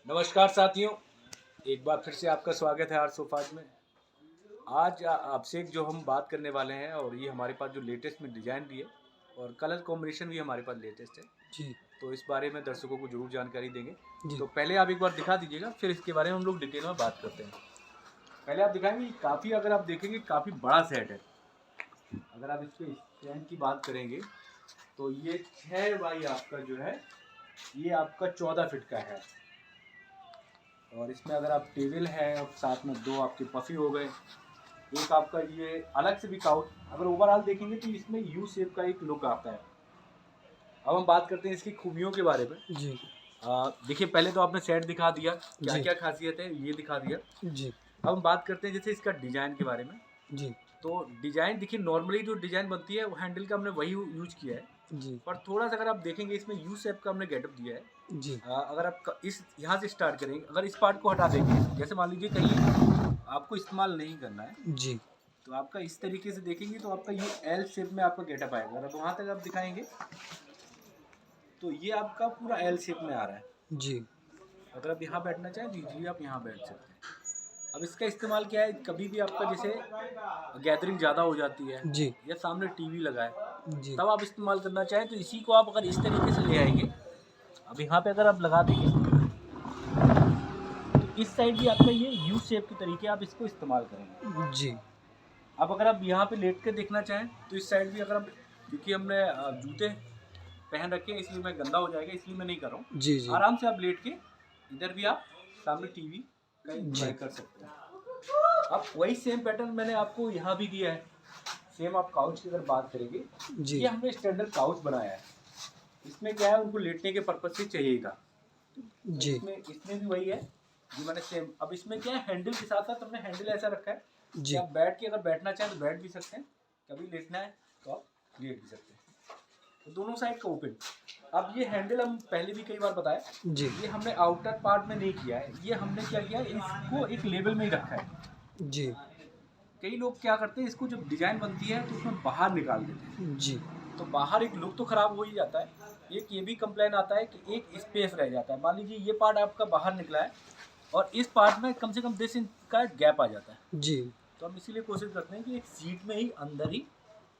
नमस्कार साथियों, एक बार फिर से आपका स्वागत है आर सोफाज में। आज आपसे जो हम बात करने वाले हैं और ये हमारे पास जो लेटेस्ट में डिज़ाइन भी है और कलर कॉम्बिनेशन भी हमारे पास लेटेस्ट है, जी तो इस बारे में दर्शकों को जरूर जानकारी देंगे। जी तो पहले आप एक बार दिखा दीजिएगा, फिर इसके बारे में हम लोग डिटेल में बात करते हैं। पहले आप दिखाएंगे, काफ़ी अगर आप देखेंगे काफ़ी बड़ा सेट है। अगर आप इसके स्टैंड की बात करेंगे तो ये 6 बाई आपका जो है ये आपका 14 फीट का है। और इसमें अगर आप टेबल है और साथ में 2 आपके पफी हो गए, एक आपका ये अलग से भी काउच। अगर ओवरऑल देखेंगे तो इसमें यू शेप का एक लुक आता है। अब हम बात करते हैं इसकी खूबियों के बारे में। जी देखिए, पहले तो आपने सेट दिखा दिया, क्या जी क्या खासियत है ये दिखा दिया। जी अब हम बात करते हैं जैसे इसका डिज़ाइन के बारे में। जी तो डिज़ाइन देखिए, नॉर्मली जो डिज़ाइन बनती है वो हैंडल का हमने वही यूज किया है, जी पर थोड़ा सा अगर आप देखेंगे इसमें यू शेप का हमने गेटअप दिया है। जी अगर आप इस यहाँ से स्टार्ट करेंगे, अगर इस पार्ट को हटा देंगे, जैसे मान लीजिए कहीं आपको इस्तेमाल नहीं करना है, जी तो आपका इस तरीके से देखेंगे तो आपका ये एल शेप में आपका गेटअप आएगा। अगर वहाँ तक आप दिखाएंगे तो ये आपका पूरा एल शेप में आ रहा है। जी अगर आप यहाँ बैठना चाहें तो इजीली आप यहाँ बैठ सकते हैं। अब इसका इस्तेमाल क्या है, कभी भी आपका जैसे गैदरिंग ज़्यादा हो जाती है जी या सामने टीवी लगा है, जी तब आप इस्तेमाल करना चाहें तो इसी को आप अगर इस तरीके से ले आएंगे, अब यहाँ पे अगर आप लगा देंगे तो इस साइड भी आपका ये यू शेप के तरीके आप इसको इस्तेमाल करेंगे। जी अब अगर आप यहाँ पे लेट के देखना चाहें तो इस साइड भी अगर आप, क्योंकि हमने जूते पहन रखे हैं इसलिए मैं गंदा हो जाएगा, इसलिए मैं नहीं कर रहा हूँ। जी जी आराम से आप लेट के इधर भी आप सामने टीवी का एंजॉय कर सकते हैं। अब वही सेम पैटर्न मैंने आपको यहाँ भी दिया है। सेम आप काउच की अगर बात करेंगे, जी ये हमने स्टैंडर्ड काउच बनाया है। इसमें क्या है, उनको लेटने के पर्पज से चाहिए था, तो जी इसमें भी वही है। ये मैंने सेम, अब इसमें क्या है, हैंडल के साथ साथ हमने हैंडल ऐसा रखा है कि जी आप बैठ के अगर बैठना चाहें तो बैठ भी सकते हैं, कभी लेटना है तो आप लेट भी सकते हैं। तो दोनों साइड का ओपन। अब ये हैंडल हम पहले भी कई बार बताया, जी ये हमने आउटर पार्ट में नहीं किया है, ये हमने क्या किया है, इसको एक लेवल में ही रखा है। जी कई लोग क्या करते हैं, इसको जब डिजाइन बनती है तो उसमें बाहर निकाल देते हैं, जी तो बाहर एक लुक तो खराब हो ही जाता है। एक ये भी कंप्लेन आता है कि एक स्पेस रह जाता है। मान लीजिए ये पार्ट आपका बाहर निकला है और इस पार्ट में कम से कम 10 इंच का गैप आ जाता है। जी तो हम इसीलिए कोशिश करते हैं कि एक सीट में ही अंदर ही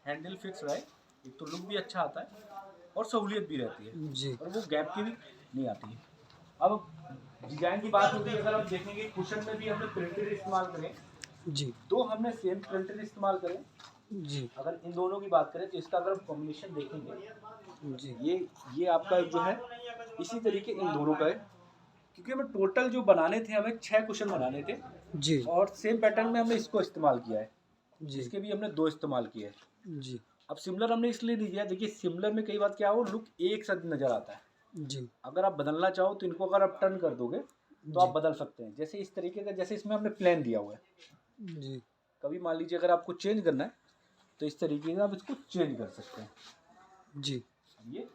हैंडल फिक्स रहे, एक तो लुक भी अच्छा आता है और सहूलियत भी रहती है जी और वो गैप की भी नहीं आती है। अब डिजाइन की बात होगी, अगर आप देखेंगे कुशन में भी हमने प्रिंटेड इस्तेमाल करें, जी दो हमने सेम प्रिंटेड इस्तेमाल करें। जी अगर इन दोनों की बात करें तो इसका अगर हम कॉम्बिनेशन देखेंगे, जी ये आपका जो है इसी तरीके इन दोनों का है। क्योंकि हमें टोटल जो बनाने थे, हमें 6 कुशन बनाने थे जी और सेम पैटर्न में हमने इसको इस्तेमाल किया है। जी इसके भी हमने 2 इस्तेमाल किए हैं। जी अब सिमिलर हमने इसलिए नहीं दिया, देखिए सिमिलर में कई बार क्या हो, लुक एक साथ नज़र आता है। जी अगर आप बदलना चाहो तो इनको अगर आप टर्न कर दोगे तो आप जी बदल सकते हैं, जैसे इस तरीके का, जैसे इसमें हमने प्लान दिया हुआ है। जी कभी मान लीजिए अगर आपको चेंज करना है तो इस तरीके से आप इसको चेंज कर सकते हैं। जी ये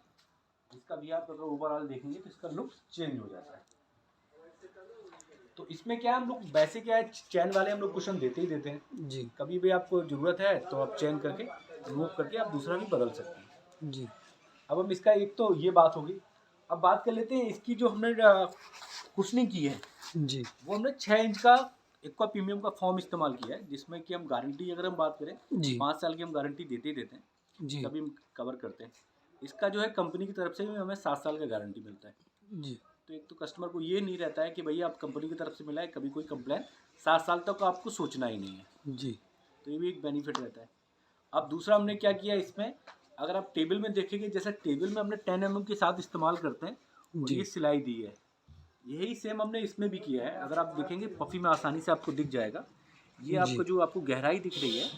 इसका भी आप अगर ओवरऑल देखेंगे तो इसका लुक चेंज हो जाता है। तो इसमें क्या है, हम लोग वैसे क्या है, चैन वाले हम लोग कुशन देते ही देते हैं। जी कभी भी आपको ज़रूरत है तो आप चेंज करके रिमूव करके आप दूसरा भी बदल सकते हैं। जी अब हम इसका, एक तो ये बात होगी। अब बात कर लेते हैं इसकी, जो हमने कुशनिंग की है जी वो हमने 6 इंच का एक्वा प्रीमियम का फॉर्म इस्तेमाल किया है, जिसमें कि हम गारंटी, अगर हम बात करें, जी 5 साल की हम गारंटी देते ही देते हैं, जी तभी हम कवर करते हैं। इसका जो है कंपनी की तरफ से भी हमें 7 साल का गारंटी मिलता है। जी तो एक तो कस्टमर को ये नहीं रहता है कि भैया आप कंपनी की तरफ से मिला है, कभी कोई कंप्लेन, 7 साल तक आपको सोचना ही नहीं है। जी तो ये भी एक बेनिफिट रहता है। अब दूसरा हमने क्या किया इसमें, अगर आप टेबल में देखेंगे, जैसे टेबल में हमने 10 mm के साथ इस्तेमाल करते हैं और ये सिलाई दी है, यही सेम हमने इसमें भी किया है। अगर आप देखेंगे पफी में आसानी से आपको दिख जाएगा। ये जी आपको जो आपको गहराई दिख रही है,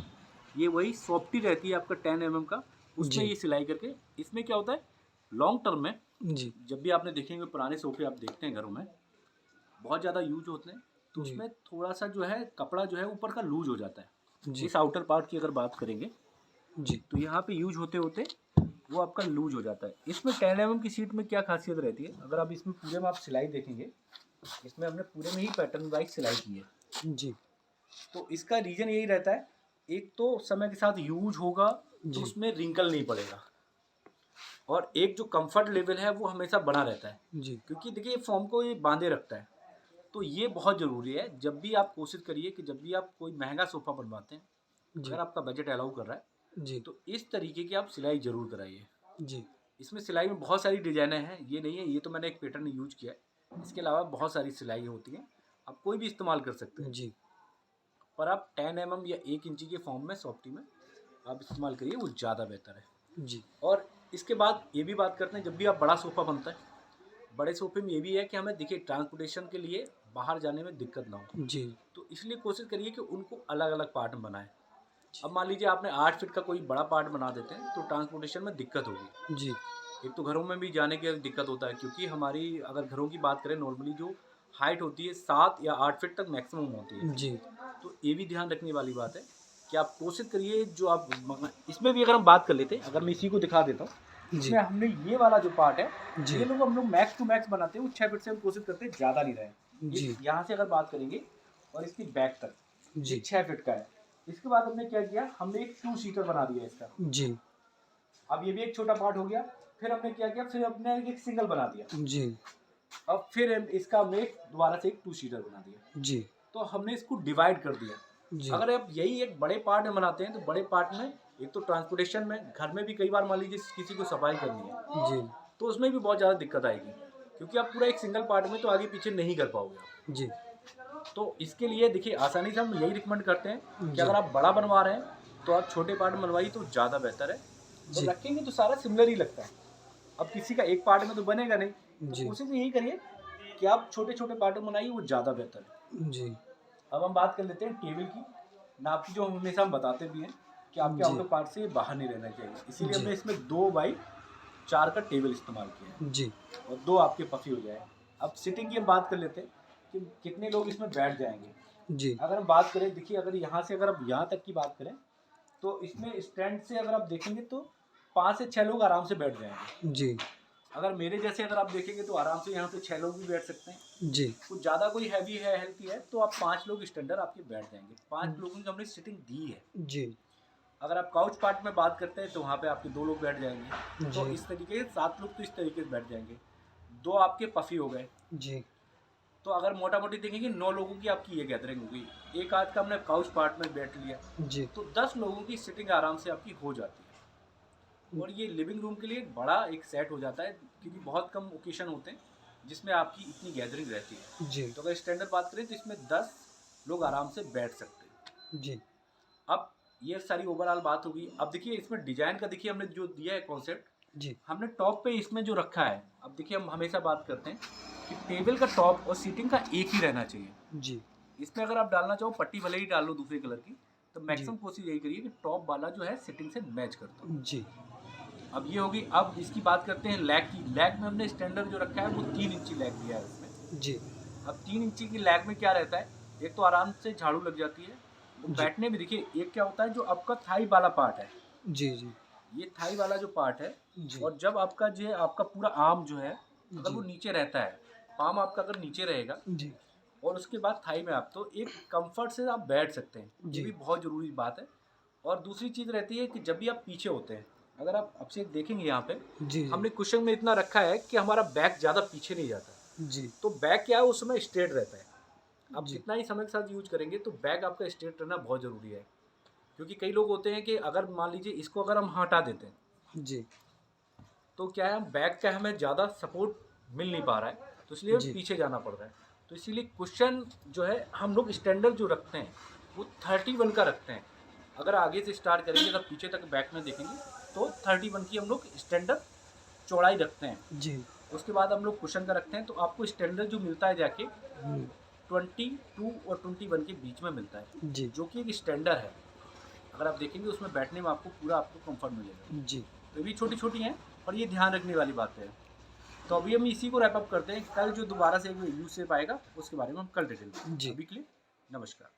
ये वही सॉफ्टी रहती है आपका 10 mm का, उसमें जी ये सिलाई करके। इसमें क्या होता है, लॉन्ग टर्म में जी जब भी आपने देखेंगे पुराने सोफे आप देखते हैं घरों में बहुत ज़्यादा यूज होते हैं, तो जी उसमें थोड़ा सा जो है कपड़ा जो है ऊपर का लूज हो जाता है। जी इस आउटर पार्ट की अगर बात करेंगे जी तो यहाँ पे यूज होते होते वो आपका लूज हो जाता है। इसमें 10 mm की सीट में क्या खासियत रहती है, अगर आप इसमें पूरे में आप सिलाई देखेंगे, इसमें हमने पूरे में ही पैटर्न वाइज सिलाई की है। जी तो इसका रीज़न यही रहता है, एक तो समय के साथ यूज होगा तो जी उसमें रिंकल नहीं पड़ेगा। और एक जो कंफर्ट लेवल है वो हमेशा बना रहता है, जी क्योंकि देखिए फॉर्म को ये बांधे रखता है। तो ये बहुत ज़रूरी है। जब भी आप कोशिश करिए कि जब भी आप कोई महंगा सोफ़ा बनवाते हैं, जी अगर आपका बजट अलाउ कर रहा है, जी तो इस तरीके की आप सिलाई ज़रूर कराइए। जी इसमें सिलाई में बहुत सारी डिज़ाइनें हैं, ये नहीं है ये तो मैंने एक पैटर्न यूज़ किया है। इसके अलावा बहुत सारी सिलाई होती हैं, आप कोई भी इस्तेमाल कर सकते हैं। जी पर आप 10 mm या 1 इंची के फॉर्म में सॉफ्टी में आप इस्तेमाल करिए, वो ज़्यादा बेहतर है। जी और इसके बाद ये भी बात करते हैं, जब भी आप बड़ा सोफ़ा बनता है, बड़े सोफ़े में ये भी है कि हमें देखिए ट्रांसपोर्टेशन के लिए बाहर जाने में दिक्कत ना हो। जी तो इसलिए कोशिश करिए कि उनको अलग-अलग पार्ट में बनाएँ। अब मान लीजिए आपने 8 फीट का कोई बड़ा पार्ट बना देते हैं, तो ट्रांसपोर्टेशन में दिक्कत होगी। जी एक तो घरों में भी जाने की दिक्कत होता है, क्योंकि हमारी अगर घरों की बात करें नॉर्मली जो हाइट होती है 7 या 8 फीट तक मैक्सिमम होती है। जी तो ये भी ध्यान रखने वाली बात है कि आप कोशिश करिए जो आप इसमें भी अगर हम बात कर लेते हैं, अगर मैं इसी को दिखा देता हूँ, जी इसमें हमने ये वाला जो पार्ट है, जी ये लोग हम लोग मैक्स टू मैक्स बनाते हैं, वो 6 फीट से हम कोशिश करते हैं ज़्यादा नहीं रहे। जी यहाँ से अगर बात करेंगे और इसकी बैक तक ये जी 6 फीट का है। इसके बाद हमने क्या किया, हमने एक 2 सीटर बना दिया इसका। जी अब ये भी एक छोटा पार्ट हो गया। फिर हमने क्या किया, फिर हमने एक सिंगल बना दिया। जी अब फिर इसका हमने दोबारा से एक 2 सीटर बना दिया। जी तो हमने इसको डिवाइड कर दिया। जी अगर आप यही एक बड़े पार्ट में बनाते हैं, तो बड़े पार्ट में एक तो ट्रांसपोर्टेशन में, घर में भी कई बार मान लीजिए किसी को सफाई करनी है, जी तो उसमें भी बहुत ज़्यादा दिक्कत आएगी, क्योंकि आप पूरा एक सिंगल पार्ट में तो आगे पीछे नहीं कर पाओगे आप। जी तो इसके लिए देखिए आसानी से हम यही रिकमेंड करते हैं कि जी अगर आप बड़ा बनवा रहे हैं तो आप छोटे पार्ट में बनवाइए तो ज़्यादा बेहतर है। जी तो रखेंगे तो सारा सिमिलर ही लगता है। अब किसी का एक पार्ट में तो बनेगा नहीं, तो जी कोशिश यही करिए कि आप छोटे छोटे पार्टों में बनाइए, वो ज़्यादा बेहतर है। जी अब हम बात कर लेते हैं टेबल की नाप की, जो हमेशा हम बताते भी हैं कि आपके जी आउटर पार्ट से बाहर नहीं रहना चाहिए, इसीलिए जी हमने इसमें 2x4 का टेबल इस्तेमाल किया है जी और 2 आपके पफी हो जाए। अब सिटिंग की हम बात कर लेते हैं कि कितने लोग इसमें बैठ जाएंगे। जी अगर हम बात करें, देखिए अगर यहाँ से अगर आप यहाँ तक की बात करें, तो इसमें स्टैंड से अगर आप देखेंगे तो 5 से 6 लोग आराम से बैठ जाएंगे। जी अगर मेरे जैसे अगर आप देखेंगे तो आराम से यहाँ पे 6 लोग भी बैठ सकते हैं। जी कुछ ज़्यादा कोई हैवी है, हेल्थी है, तो आप 5 लोग स्टैंडर्ड आपके बैठ जाएंगे। 5 लोगों की हमने सिटिंग दी है। जी अगर आप काउच पार्ट में बात करते हैं तो वहाँ पे आपके 2 लोग बैठ जाएंगे। तो जी इस तरीके से 7 लोग तो इस तरीके से बैठ जाएंगे। 2 आपके पफी हो गए। जी तो अगर मोटा मोटी देखेंगे 9 लोगों की आपकी ये गैदरिंग होगी। एक आध का हमने काउच पार्ट में बैठ लिया, जी तो 10 लोगों की सिटिंग आराम से आपकी हो जाती है। और ये लिविंग रूम के लिए एक बड़ा एक सेट हो जाता है, क्योंकि बहुत कम ओकेशन होते हैं जिसमें आपकी इतनी गैदरिंग रहती है। जी तो अगर स्टैंडर्ड बात करें तो इसमें 10 लोग आराम से बैठ सकते हैं। जी अब ये सारी ओवरऑल बात होगी। अब देखिए इसमें डिजाइन का देखिए हमने जो दिया है कॉन्सेप्ट, जी हमने टॉप पे इसमें जो रखा है। अब देखिए हम हमेशा बात करते हैं कि टेबल का टॉप और सीटिंग का एक ही रहना चाहिए। जी इसमें अगर आप डालना चाहो पट्टी भले ही डाल लो दूसरे कलर की, तो मैक्सिमम जी कोशिश यही करिए कि टॉप वाला जो है सिटिंग से मैच करता हो। जी अब ये होगी। अब इसकी बात करते हैं लैग की। लैग में हमने स्टैंडर्ड जो रखा है वो 3 इंची लैग दिया है इसमें। जी अब 3 इंची की लैग में क्या रहता है, एक तो आराम से झाड़ू लग जाती है, और जी बैठने में देखिए एक क्या होता है, जो आपका थाई वाला पार्ट है, जी जी ये थाई वाला जो पार्ट है, जी और जब आपका जो है आपका पूरा आर्म जो है अगर जी वो नीचे रहता है, पाम आपका अगर नीचे रहेगा जी और उसके बाद थाई में आप तो एक कंफर्ट से आप बैठ सकते हैं, ये जी भी बहुत ज़रूरी बात है। और दूसरी चीज़ रहती है कि जब भी आप पीछे होते हैं, अगर आप अब से देखेंगे यहाँ पे जी हमने कुशन में इतना रखा है कि हमारा बैक ज़्यादा पीछे नहीं जाता। जी तो बैक क्या है, उस समय स्ट्रेट रहता है। आप जी जितना ही समय के साथ यूज करेंगे तो बैक आपका स्ट्रेट रहना बहुत ज़रूरी है, क्योंकि कई लोग होते हैं कि अगर मान लीजिए इसको अगर हम हटा देते हैं जी तो क्या है, बैक का हमें ज़्यादा सपोर्ट मिल नहीं पा रहा है, तो इसलिए जी पीछे जाना पड़ रहा है। तो इसीलिए क्वेश्चन जो है हम लोग स्टैंडर्ड जो रखते हैं वो 31 का रखते हैं। अगर आगे से स्टार्ट करेंगे तब पीछे तक बैक में देखेंगे तो 31 की हम लोग स्टैंडर्ड चौड़ाई रखते हैं। जी उसके बाद हम लोग क्वेश्चन का रखते हैं, तो आपको स्टैंडर्ड जो मिलता है जाके हम्म, 22 और 21 के बीच में मिलता है, जी जो कि एक स्टैंडर्ड है। अगर आप देखेंगे उसमें बैठने में आपको पूरा आपको कंफर्ट मिलेगा। जी तो ये भी छोटी छोटी हैं और ये ध्यान रखने वाली बातें हैं। तो अभी हम इसी को रैप अप करते हैं। कल जो दोबारा से एक यूज से पाएगा उसके बारे में हम कल डिटेल में। जी। अभी के लिए नमस्कार।